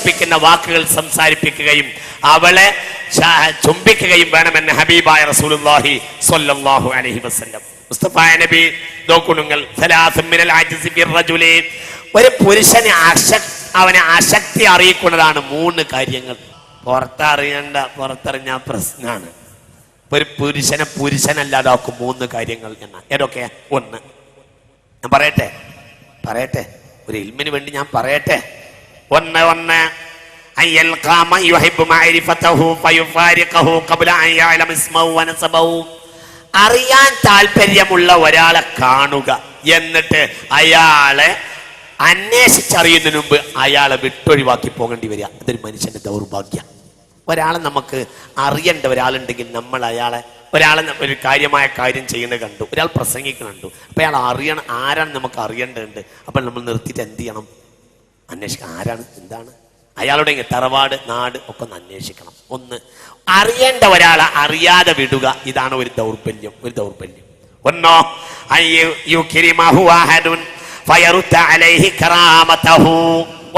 സന്തോഷിപ്പിക്കുന്ന വാക്കുകൾ സംസാരിപ്പിക്കുകയും അവളെ ചുംബിക്കുകയും വേണമെന്ന് ഹബീബായ റസൂലുള്ളാഹി സ്വല്ലല്ലാഹു അലൈഹി വസല്ലം. മുസ്തഫ നബി നോക്കുന്നുങ്ങൾ ഒരു പുരുഷനെ അവനെ ആസക്തി അറിയിക്കുന്നതാണ് 3 കാര്യങ്ങൾ. പുറത്തറിഞ്ഞ പ്രശ്നമാണ്. ഒരു പുരുഷനെ പുരുഷനല്ലാതാക്കും 3 കാര്യങ്ങൾ എന്ന ഏതൊക്കെയാ? 1, ഞാൻ പറയട്ടെ ഒരു ഇൽമിന് വേണ്ടി ഞാൻ പറയട്ടെ. 1 അറിയാൻ താല്പര്യമുള്ള ഒരാളെ കാണുക, എന്നിട്ട് അയാളെ അന്വേഷിച്ചറിയുന്നതിന് മുമ്പ് അയാളെ വിട്ടൊഴിവാക്കി പോകേണ്ടി വരിക. അതൊരു മനുഷ്യന്റെ ദൗർഭാഗ്യം. ഒരാളെ നമുക്ക് അറിയേണ്ട ഒരാളുണ്ടെങ്കിൽ നമ്മൾ ഒരാളെ ഒരു കാര്യമായ കാര്യം ചെയ്യുന്നത് കണ്ടു, ഒരാൾ പ്രസംഗിക്കുന്നുണ്ട്, അപ്പൊ അയാൾ അറിയണം ആരാണ് നമുക്ക് അറിയേണ്ടതുണ്ട്. അപ്പോൾ നമ്മൾ നിർത്തിയിട്ട് എന്ത് ചെയ്യണം? അന്വേഷിക്കണം. ആരാണ്, എന്താണ് അയാളുടെ തറവാട്, നാട് ഒക്കെ ഒന്ന് അന്വേഷിക്കണം. 1 അറിയേണ്ട ഒരാളെ അറിയാതെ വിടുക. ഇതാണ് ഒരു ദൗർബല്യം. 1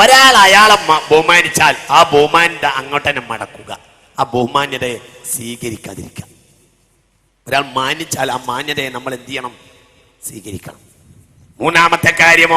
ഒരാൾ അയാളെ ബഹുമാനിച്ചാൽ ആ ബഹുമാനത്തെ അങ്ങോട്ട് തന്നെ മടക്കുക. ആ ബഹുമാന്യതയെ സ്വീകരിക്കാതിരിക്കുക. ഒരാൾ മാനിച്ചാൽ ആ മാന്യതയെ നമ്മൾ എന്ത് ചെയ്യണം? സ്വീകരിക്കണം. 3ാമത്തെ കാര്യം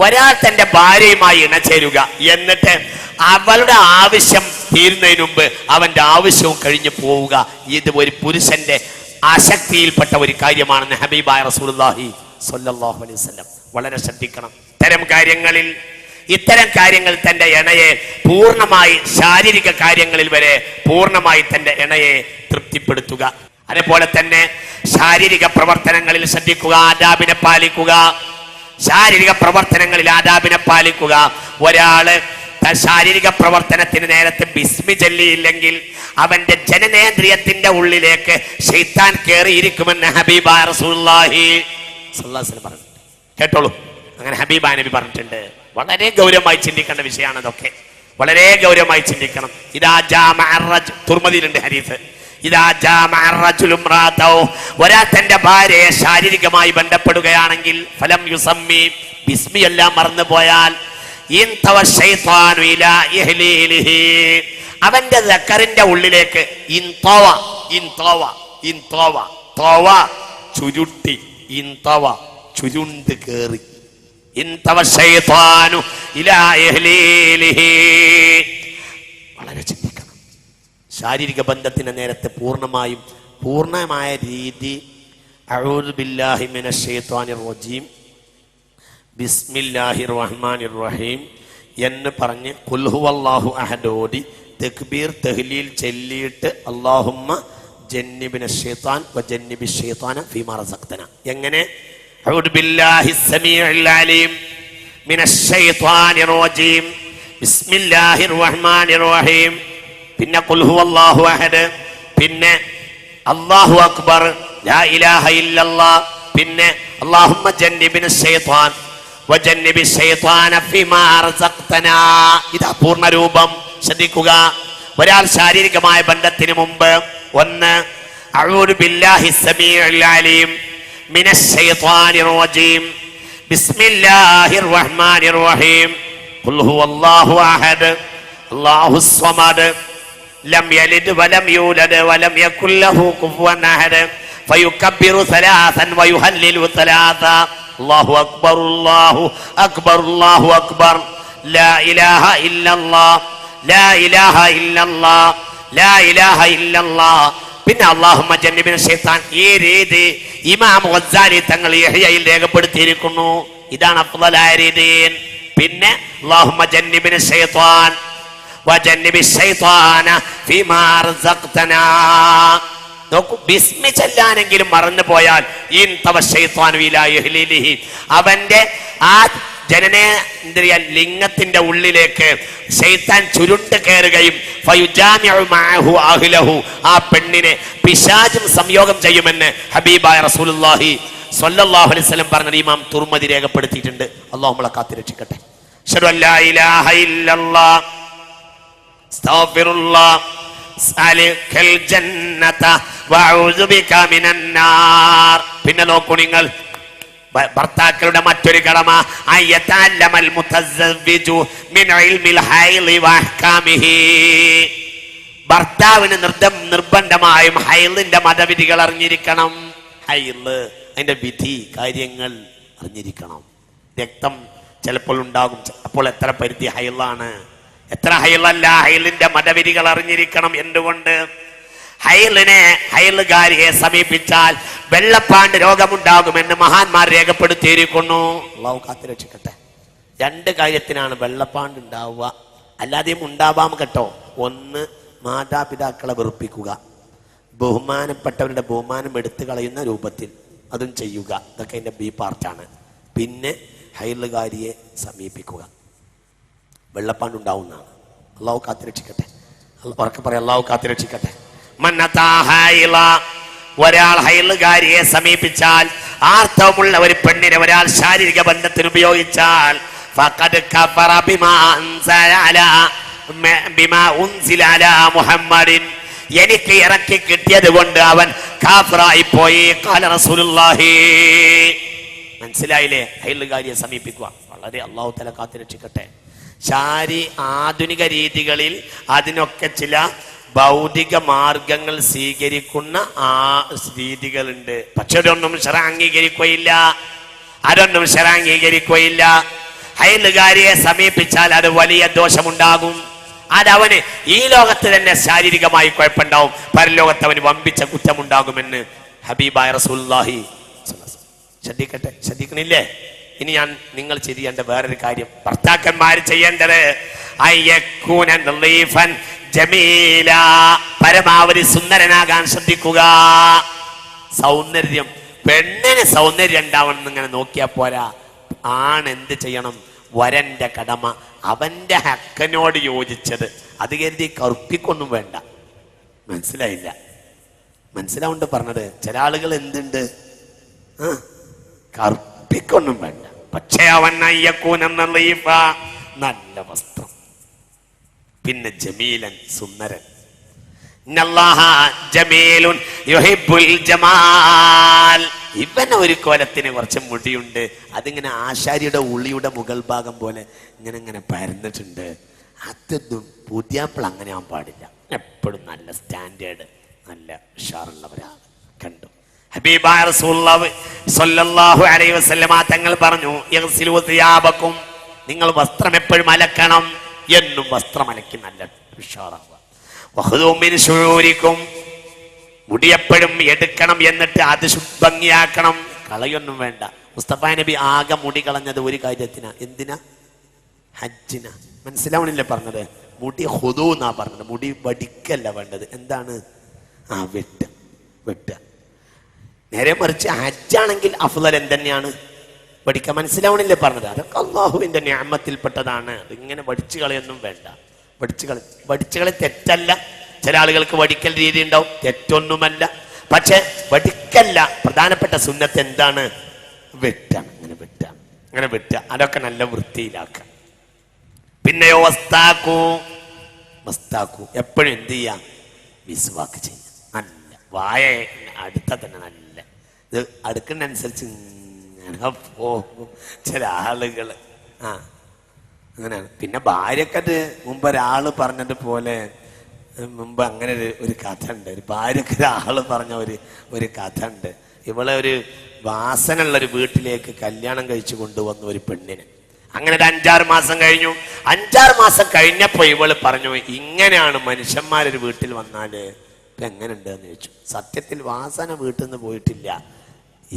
ഒരാൾ തന്റെ ഭാര്യയുമായി ഇണചേരുക, എന്നിട്ട് അവളുടെ ആവശ്യം തീരുന്നതിന് മുമ്പ് അവന്റെ ആവശ്യവും കഴിഞ്ഞു പോവുക. ഇത് ഒരു പുരുഷന്റെ ആസക്തിയിൽപ്പെട്ട ഒരു കാര്യമാണെന്ന് ഹബീബായ റസൂലുള്ളാഹി സ്വല്ലല്ലാഹു അലൈഹി വസല്ലം. വളരെ ശ്രദ്ധിക്കണം. ഇത്തരം കാര്യങ്ങൾ തന്റെ ഇണയെ പൂർണ്ണമായി, ശാരീരിക കാര്യങ്ങളിൽ വരെ പൂർണ്ണമായി തന്റെ ഇണയെ തൃപ്തിപ്പെടുത്തുക. അതേപോലെ തന്നെ ശാരീരിക പ്രവർത്തനങ്ങളിൽ ശ്രദ്ധിക്കുക, ആദാബിനെ പാലിക്കുക. ഒരാള് ശാരീരിക പ്രവർത്തനത്തിന് നേരത്തെ ബിസ്മി ചൊല്ലിയില്ലെങ്കിൽ അവന്റെ ജനനേന്ദ്രിയത്തിന്റെ ഉള്ളിലേക്ക് ശൈത്താൻ കയറിയിരിക്കുമെന്ന് ഹബീബായ റസൂലുള്ളാഹി സ്വല്ലല്ലാഹു അലൈഹി വസല്ലം പറഞ്ഞു. കേട്ടോളൂ, അങ്ങനെ ഹബീബായ നബി പറഞ്ഞിട്ടുണ്ട്. വളരെ ഗൗരവമായി ചിന്തിക്കേണ്ട വിഷയമാണ് അതൊക്കെ. വളരെ ഗൗരവമായി ചിന്തിക്കണം. തുർമദിയിലുണ്ട് ഹദീസ്. ഒരാൾ തന്റെ ഭാര്യയെ ശാരീരികമായി ബന്ധപ്പെടുകയാണെങ്കിൽ ഫലം യുസമ്മി, ബിസ്മി എല്ലാം മറന്നു പോയാൽ അവന്റെ ദക്കറിന്റെ ഉള്ളിലേക്ക് ചുരുണ്ട് കേറി. വളരെ ചിന്തിക്കണം. ശാരീരിക ബന്ധത്തിന്റെ നേരത്തെ പൂർണ്ണമായ രീതി അഊദു ബില്ലാഹി മിനശ് ശൈത്വാനിർ റജീം ബിസ്മില്ലാഹിർ റഹ്മാനിർ റഹീം എന്ന് പറഞ്ഞ് ഖുൽ ഹുവല്ലാഹു അഹദ് ഓതി തക്ബീർ തഹ്ലീൽ ചൊല്ലിയിട്ട് അല്ലാഹുമ്മ ജന്നിബിനശ് ശൈത്താൻ വജന്നിബിശ് ശൈത്താന ഫീമാ റസഖ്തന. എങ്ങനെ? അഊദു ബില്ലാഹിസ് സമീഉൽ അലീം മിനശ് ശൈത്വാനിർ റജീം ബിസ്മില്ലാഹിർ റഹ്മാനിർ റഹീം, പിന്നെ ഖുൽ ഹുവല്ലാഹു അഹദ്, പിന്നെ അല്ലാഹു അക്ബർ, ലാ ഇലാഹ ഇല്ലല്ലാഹ്, പിന്നെ അല്ലാഹുമ്മ ജന്നിബിനശ് ശൈത്താൻ വജന്നിബിശ് ശൈത്താന ഫീമാ റസഖ്തനാ. ഇതാ പൂർണ്ണ രൂപം. ശ്രദ്ധിക്കുക. ഒരാൾ ശാരീരികമായ ബന്ധത്തിന് മുമ്പ് 1 അഊദു ബില്ലാഹിസ് സമീഉൽ അലീം മിനശ് ശൈത്വാനിർ റജീം ബിസ്മില്ലാഹിർ റഹ്മാനിർ റഹീം ഖുൽ ഹുവല്ലാഹു അഹദ് അല്ലാഹുസ് സമദ് ലം യലിദ് വലം യൂലദ് വലം യകുൽ ലഹു കുഫുവൻ അഹദ് ഫയുകബ്ബിറു 3 വയുഹല്ലിലു 3. അല്ലാഹു അക്ബർ അല്ലാഹു അക്ബർ അല്ലാഹു അക്ബർ ലാ ഇലാഹ ഇല്ലല്ലാഹ് ലാ ഇലാഹ ഇല്ലല്ലാഹ് ലാ ഇലാഹ ഇല്ലല്ലാഹ്. പിന്നെ അല്ലാഹുമ്മ ജന്നിബിനശ് ശൈത്താൻ. ഈ രീതി ഇമാം ഗസ്സാലി തങ്ങൾ ഇഹ്യായിൽ രേഖപ്പെടുത്തിയിരിക്കുന്നു. ഇതാണ് അഫ്ളലായ രീതി. പിന്നെ അല്ലാഹുമ്മ ജന്നിബിനശ് ശൈത്താൻ വജന്നിബിശ് ശൈത്താന ഫീമാ റസഖ്തനാ. നോക്കൂ, ബിസ്മി ചൊല്ലാനെങ്കിലും മറന്നു പോയാൽ അവന്റെ ആ ജനനേന്ദ്രിയ ലിംഗത്തിന്റെ ഉള്ളിലേക്ക് ശൈത്താൻ ചുരുണ്ട് കയറുകയും ആ പെണ്ണിനെ പിശാചും സംയോഗം ചെയ്യുമെന്ന് ഹബീബായ റസൂലുള്ളാഹി സ്വല്ലല്ലാഹു അലൈഹി വസല്ലം പറഞ്ഞത് ഇമാം തുർമദി രേഖപ്പെടുത്തിയിട്ടുണ്ട്. അല്ലാഹു നമ്മളെ കാത്തുരക്ഷിക്കട്ടെ. അശ്ഹദു അല്ലാ ഇലാഹ ഇല്ലല്ലാഹ് അസ്തഗ്ഫിറുല്ലാഹ് അസ്അലുകൽ ജന്നത വഅഊദു ബിക മിനൻ നാർ. പിന്നെ നോക്കൂ നിങ്ങൾ, ഭർത്താക്കളുടെ മറ്റൊരു കടമ അയ്യതഅല്ലമൽ മുതസവ്വിജു മിൻ ഇൽമിൽ ഹൈളി വഅഹ്കാമിഹി. ഭർത്താവിന് നിർബന്ധമായും ഹൈളിന്റെ മതവിധികൾ അറിഞ്ഞിരിക്കണം. ഹൈള് അതിന്റെ വിധി കാര്യങ്ങൾ അറിഞ്ഞിരിക്കണം. രക്തം ചിലപ്പോൾ ഉണ്ടാകും, അപ്പോൾ എത്ര പരിധി ഹൈളാണ്, എത്ര ഹൈളല്ല, ഹൈളിന്റെ മതവിധികൾ അറിഞ്ഞിരിക്കണം. എന്തുകൊണ്ട്? ഹൈലുകാരിയെ സമീപിച്ചാൽ വെള്ളപ്പാണ്ട് രോഗമുണ്ടാകുമെന്ന് മഹാന്മാർ രേഖപ്പെടുത്തിയിരിക്കുന്നു. അല്ലാഹു കാത്തുരക്ഷിക്കട്ടെ. രണ്ട് കാര്യത്തിനാണ് വെള്ളപ്പാണ്ട് ഉണ്ടാവുക, അല്ലാതെയും ഉണ്ടാവാം കേട്ടോ. ഒന്ന്, മാതാപിതാക്കളെ വെറുപ്പിക്കുക, ബഹുമാനപ്പെട്ടവരുടെ ബഹുമാനം എടുത്തു കളയുന്ന രൂപത്തിൽ അതും ചെയ്യുക, ഇതൊക്കെ അതിൻ്റെ ബി പാർട്ടാണ്. പിന്നെ ഹൈലുകാരിയെ സമീപിക്കുക, വെള്ളപ്പാണ്ടുണ്ടാവുന്നതാണ്. അല്ലാഹു കാത്തുരക്ഷിക്കട്ടെ. ഉറക്കെ പറയാം, അല്ലാഹു കാത്തുരക്ഷിക്കട്ടെ. ഒരാൾ ഹൈലുകാരിയെ സമീപിച്ചാൽ, ആർത്തവമുള്ള ഒരു പെണ്ണിനെ ഒരാൾ ശാരീരിക ബന്ധത്തിന് ഉപയോഗിച്ചാൽ, എനിക്ക് ഇറക്കി കിട്ടിയത് കൊണ്ട് അവൻ കാഫിറായി പോയി. ഖാല റസൂലുള്ളാഹി. മനസ്സിലായില്ലേ? ഹൈലുകാരിയെ സമീപിക്കുക വളരെ അല്ലാഹു തആല കാത്തുരക്ഷിക്കട്ടെ. ആധുനിക രീതികളിൽ അതിനൊക്കെ ചില ഭൗതിക മാർഗങ്ങൾ സ്വീകരിക്കുന്ന രീതികളുണ്ട്. പക്ഷെ അതൊന്നും ശറഅ അംഗീകരിക്കുകയില്ല. ഹൈലുകാരിയെ സമീപിച്ചാൽ അത് വലിയ ദോഷമുണ്ടാകും. അതവന് ഈ ലോകത്ത് തന്നെ ശാരീരികമായി കുഴപ്പമുണ്ടാവും, പരലോകത്ത് അവന് വമ്പിച്ച കുറ്റമുണ്ടാകുമെന്ന് ഹബീബായ റസൂലുള്ളാഹി. ശ്രദ്ധിക്കണില്ലേ? ഇനി ഞാൻ നിങ്ങൾ ചെയ്യേണ്ട വേറൊരു കാര്യം, ഭർത്താക്കന്മാർ ചെയ്യേണ്ടത് ജമീല, പരമാവധി സുന്ദരനാകാൻ ശ്രദ്ധിക്കുക. സൗന്ദര്യം, പെണ്ണിന് സൗന്ദര്യം ഉണ്ടാവണം ഇങ്ങനെ നോക്കിയാൽ പോരാ. എന്ത് ചെയ്യണം? വരന്റെ കടമ അവന്റെ ഹക്കനോട് യോജിച്ചത്, അത് കരുതി കറുപ്പിക്കൊന്നും വേണ്ട. മനസ്സിലായില്ല? മനസ്സിലാവുണ്ട് പറഞ്ഞത്. ചില ആളുകൾ എന്തുണ്ട്, കറുപ്പിക്കൊന്നും വേണ്ട, പക്ഷേ അവൻ നല്ല വസ്ത്രം, പിന്നെ ജമീലൻ, സുന്ദരൻ. ഇവന് ഒരു കോലത്തിന് കുറച്ച് മുടിയുണ്ട്, അതിങ്ങനെ ആശാരിയുടെ ഉള്ളിയുടെ മുകൾ ഭാഗം പോലെ ഇങ്ങനെ പരന്നിട്ടുണ്ട്. അതൊന്നും പുതിയാപ്പിൾ അങ്ങനെ ആവാൻ പാടില്ല. എപ്പോഴും നല്ല സ്റ്റാൻഡേർഡ്, നല്ല ഉഷാറുള്ളവരാണ്. കണ്ടു ഹബീബായ റസൂലുള്ളാഹി സ്വല്ലല്ലാഹു അലൈഹി വസല്ലമ തങ്ങൾ പറഞ്ഞു, യഗ്സിലു സിയാബക്കും, നിങ്ങൾ വസ്ത്രം എപ്പോഴും അലക്കണം. എന്നും വസ്ത്രം അലക്കി നല്ല ഉഷാറാവുക. വഖുദൂ മിൻ ശുഊരിക്കും, മുടി എപ്പോഴും എടുക്കണം, എന്നിട്ട് അത് ഭംഗിയാക്കണം, കളയൊന്നും വേണ്ട. മുസ്തഫ നബി ആകെ മുടി കളഞ്ഞത് ഒരു കാര്യത്തിനാ. എന്തിനാ? ഹജ്ജിനാ. മനസ്സിലാവണില്ലേ പറഞ്ഞത്? മുടി ഹുദൂ എന്നാ പറഞ്ഞത്, മുടി വടിക്കല്ല വേണ്ടത്. എന്താണ്? വെട്ടുക. നേരെ മറിച്ച് ഹജ്ജാണെങ്കിൽ അഫ്ളൽ എന്തെന്നെയാണ്? വടിക്ക. മനസ്സിലാവണില്ലേ പറഞ്ഞത്? അതൊക്കെ അള്ളാഹുവിന്റെ നിഅമത്തിൽപ്പെട്ടതാണ്. അതിങ്ങനെ വടിച്ചു കളയൊന്നും വേണ്ട. വടിച്ചു കളി തെറ്റല്ല. ചില ആളുകൾക്ക് വടിക്കൽ രീതി ഉണ്ടാവും, തെറ്റൊന്നുമല്ല. പക്ഷെ വടിക്കല്ല, പ്രധാനപ്പെട്ട സുന്നത്ത് എന്താണ്? വെട്ടാണ്. അങ്ങനെ വെട്ടുക, അതൊക്കെ നല്ല വൃത്തിയിലാക്കുക. പിന്നെയോ വസ്താക്കു, എപ്പോഴും എന്ത് ചെയ്യാം? മിസ്വാക്ക് ചെയ്യാം. നല്ല വായ അടുത്ത തന്നെ നല്ല ഇത് അടുക്കുന്നതനുസരിച്ച് പോകും ചില ആളുകൾ. അങ്ങനെയാണ്. പിന്നെ ഭാര്യക്കത് മുമ്പ് ഒരാള് പറഞ്ഞതുപോലെ, മുമ്പ് അങ്ങനെ ഒരു കഥ ഉണ്ട്. ഒരു ഭാര്യക്ക് ഒരാള് പറഞ്ഞ ഒരു കഥ ഉണ്ട്. ഇവളെ ഒരു വാസനയുള്ളൊരു വീട്ടിലേക്ക് കല്യാണം കഴിച്ചു കൊണ്ടുവന്നു ഒരു പെണ്ണിന്. അങ്ങനെ ഒരു 5-6 മാസം കഴിഞ്ഞു. 5-6 മാസം കഴിഞ്ഞപ്പോ ഇവള് പറഞ്ഞു, ഇങ്ങനെയാണ് മനുഷ്യന്മാരൊരു വീട്ടിൽ വന്നാല് ഇപ്പൊ എങ്ങനെയുണ്ട് എന്ന് ചോദിച്ചു. സത്യത്തിൽ വാസന വീട്ടിൽ നിന്ന് പോയിട്ടില്ല.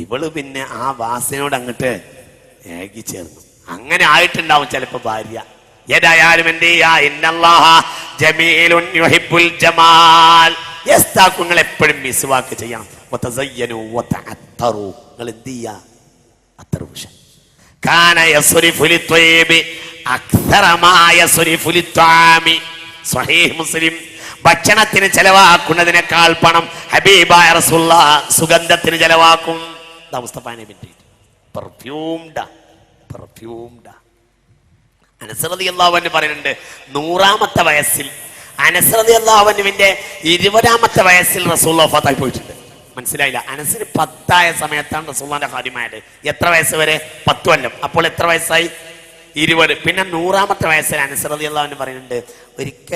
ഇവള് പിന്നെ ആ വാസനയോട് അങ്ങോട്ട് ഏകി ചേർന്നു. അങ്ങനെ ആയിട്ടുണ്ടാവും ചിലപ്പോ ഭാര്യ. ഏതായാലും എന്ത് ചെയ്യാ? ഇന്നല്ലാഹ ജമീലുൻ യുഹിബ്ബുൽ ജമാൽ. യസ്താഖുങ്ങൾ എപ്പോഴും മിസ്വാക്ക് ചെയ്യണം. വതസയ്യനു വതഅത്തറു. നിങ്ങൾ എന്ത് ചെയ്യാ? അത്തറുഷ കാന യസ്രിഫു ലിത്വയ്യിബി അക്സറ മാ യസ്രിഫു ലിത്വാമി. സ്വഹീഹ് മുസ്ലിം. ഭക്ഷണത്തിന് ചെലവാക്കുന്നതിനേക്കാൾ പണം ഹബീബായ റസൂലുള്ളാഹി സുഗന്ധത്തിന് ചെലവാക്കും. മുസ്തഫ നബിന്റെ പെർഫ്യൂംഡാ. അനസ് റളിയല്ലാഹു അൻഹു പറയുന്നുണ്ട്, 100ാമത്തെ വയസ്സിൽ അനസ് റളിയല്ലാഹു അൻഹുവിന്റെ 20ാമത്തെ വയസ്സിൽ റസൂലുള്ളാഹി വഫാത്തായി പോയിട്ടുണ്ട്. മനസ്സിലായില്ല? അനസിന് 10 സമയത്താണ് റസൂലുള്ളാഹിന്റെ ഖാദിമായത്. എത്ര വയസ്സ് വരെ? 10 കൊല്ലം. അപ്പോൾ എത്ര വയസ്സായി? 20. പിന്നെ 100ാമത്തെ വയസ്സിൽ അനസ് റളിയല്ലാഹു അൻഹു പറയുന്നുണ്ട്, ഒരിക്കൽ